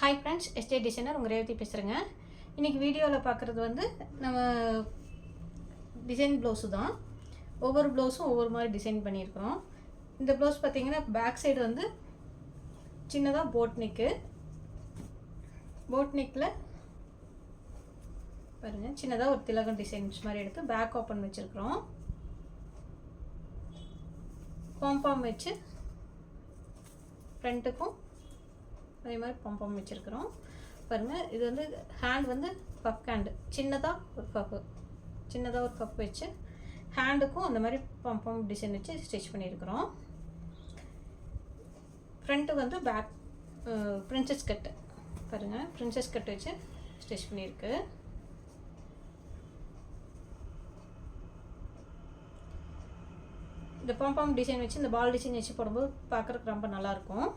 Hi friends, estate designer உங்கள் ரேவதி பேசுகிறேங்க. இன்றைக்கி வீடியோவில் பார்க்குறது வந்து நம்ம டிசைன் ப்ளவுஸு தான். ஒவ்வொரு ப்ளவுஸும் ஒவ்வொரு மாதிரி டிசைன் பண்ணியிருக்கிறோம். இந்த ப்ளவுஸ் பார்த்திங்கன்னா பேக் சைடு வந்து சின்னதாக போட் நெக்கில் பாருங்கள், சின்னதாக ஒரு திலகம் டிசைன்ஸ் மாதிரி எடுத்து பேக் ஓப்பன் வச்சுருக்குறோம். பாம்பாம் வச்சு ஃப்ரண்ட்டுக்கும் அதே மாதிரி பாம்பாம் வச்சுருக்குறோம். பாருங்கள், இது வந்து ஹேண்ட் வந்து பஃப் ஹேண்டு, சின்னதாக ஒரு பஃப் வச்சு ஹேண்டுக்கும் அந்த மாதிரி பாம்பாம் டிசைன் வச்சு ஸ்டிச் பண்ணியிருக்கிறோம். ஃப்ரண்ட்டு வந்து பேக் பிரின்சஸ் கட்டு, பாருங்கள் பிரின்சஸ் கட் வச்சு ஸ்டிச் பண்ணியிருக்கு. இந்த பாம்பாம் டிசைன் வச்சு இந்த பால் டிசைன் வச்சு போடும்போது பார்க்குறதுக்கு ரொம்ப நல்லாயிருக்கும்.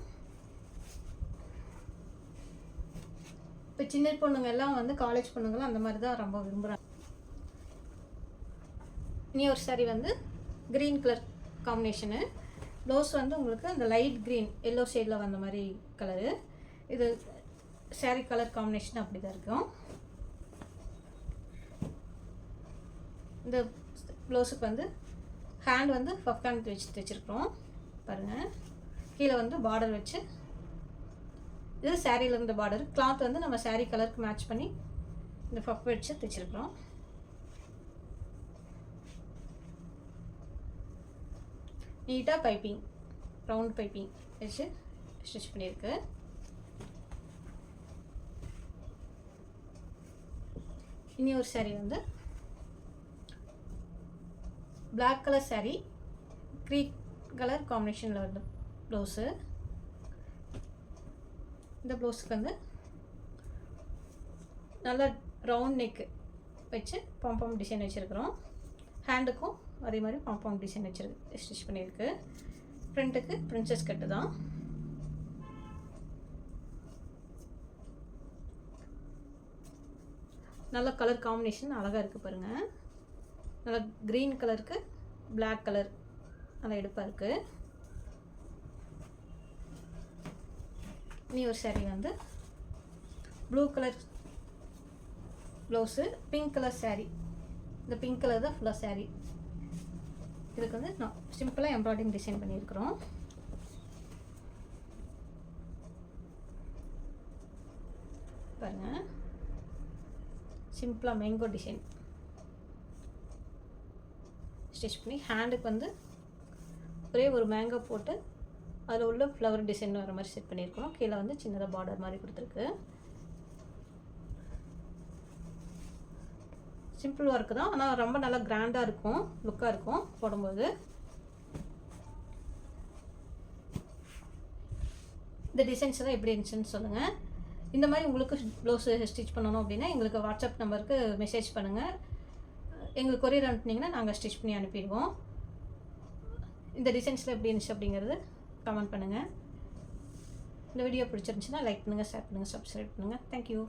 இப்போ சின்ன பொண்ணுங்க எல்லாம் வந்து காலேஜ் பொண்ணுங்களாம் அந்த மாதிரி தான் ரொம்ப விரும்புகிறாங்க. இனி ஒரு சாரி வந்து க்ரீன் கலர் காம்பினேஷனு. ப்ளவுஸ் வந்து உங்களுக்கு அந்த லைட் க்ரீன் எல்லோ ஷேடில் வந்த மாதிரி கலரு. இது சாரி கலர் காம்பினேஷன் அப்படி தான் இருக்கும். இந்த ப்ளவுஸுக்கு வந்து ஹேண்ட் வந்து பஃப் ஹேண்ட் வச்சு தைச்சிருக்கிறோம். பாருங்கள், கீழே வந்து பார்டர் வச்சு, இது சாரியில் இருந்த பார்டர். கிளாத் வந்து நம்ம சாரீ கலருக்கு மேட்ச் பண்ணி இந்த பஃப் வச்சு தைச்சிருக்கிறோம். நீட்டாக பைப்பிங், ரவுண்ட் பைப்பிங் வச்சு ஸ்டிச் பண்ணியிருக்கு. இனி ஒரு சாரீ வந்து black colour sari, green colour காம்பினேஷனில் வந்து ப்ளவுஸு. இந்த ப்ளவுஸுக்கு வந்து நல்லா ரவுண்ட் நெக்கு வச்சு பாம்பாம் டிசைன் வச்சுருக்கிறோம். ஹேண்டுக்கும் அதே மாதிரி பாம்பாம் டிசைன் ஸ்டிச் பண்ணியிருக்கு. ஃப்ரண்ட்டுக்கு பிரின்சஸ் கட்டு தான். நல்ல கலர் காம்பினேஷன் அழகாக இருக்குது பாருங்கள். நல்லா க்ரீன் கலருக்கு பிளாக் கலர் நல்லா எடுப்பாக இருக்குது. இனி ஒரு சாரீ வந்து blue colour blouse, pink colour sari. இந்த பிங்க் கலர் தான் ஃபுல்லாக சாரீ. இதுக்கு வந்து நான் சிம்பிளாக எம்ப்ராய்டிங் டிசைன் பண்ணியிருக்கிறோம். பாருங்கள், சிம்பிளாக மேங்கோ டிசைன் ஸ்டிச் பண்ணி ஹேண்டுக்கு வந்து ஒரே ஒரு மேங்கோ போட்டு அதில் உள்ள ஃப்ளவர் டிசைன் வர மாதிரி செட் பண்ணியிருக்கோம். கீழே வந்து சின்னதாக பார்டர் மாதிரி கொடுத்துருக்கு. சிம்பிள் ஒர்க்கு தான், ஆனால் ரொம்ப நல்லா கிராண்டாக இருக்கும், லுக்காக இருக்கும் போடும்போது. இந்த டிசைன்ஸ் எல்லாம் எப்படி இருந்துச்சுன்னு சொல்லுங்கள். இந்த மாதிரி உங்களுக்கு ப்ளவுஸு ஸ்டிச் பண்ணணும் அப்படின்னா எங்களுக்கு வாட்ஸ்அப் நம்பருக்கு மெசேஜ் பண்ணுங்கள். எங்களுக்கு கொரியர் அனுப்புனீங்கன்னா நாங்கள் ஸ்டிச் பண்ணி அனுப்பிடுவோம். இந்த டிசைன்ஸில் எப்படி இருந்துச்சு அப்படிங்கிறது கமெண்ட் பண்ணுங்கள். இந்த வீடியோ பிடிச்சிருந்துச்சுன்னா லைக் பண்ணுங்கள், ஷேர் பண்ணுங்கள், சப்ஸ்கிரைப் பண்ணுங்கள். தேங்க்யூ.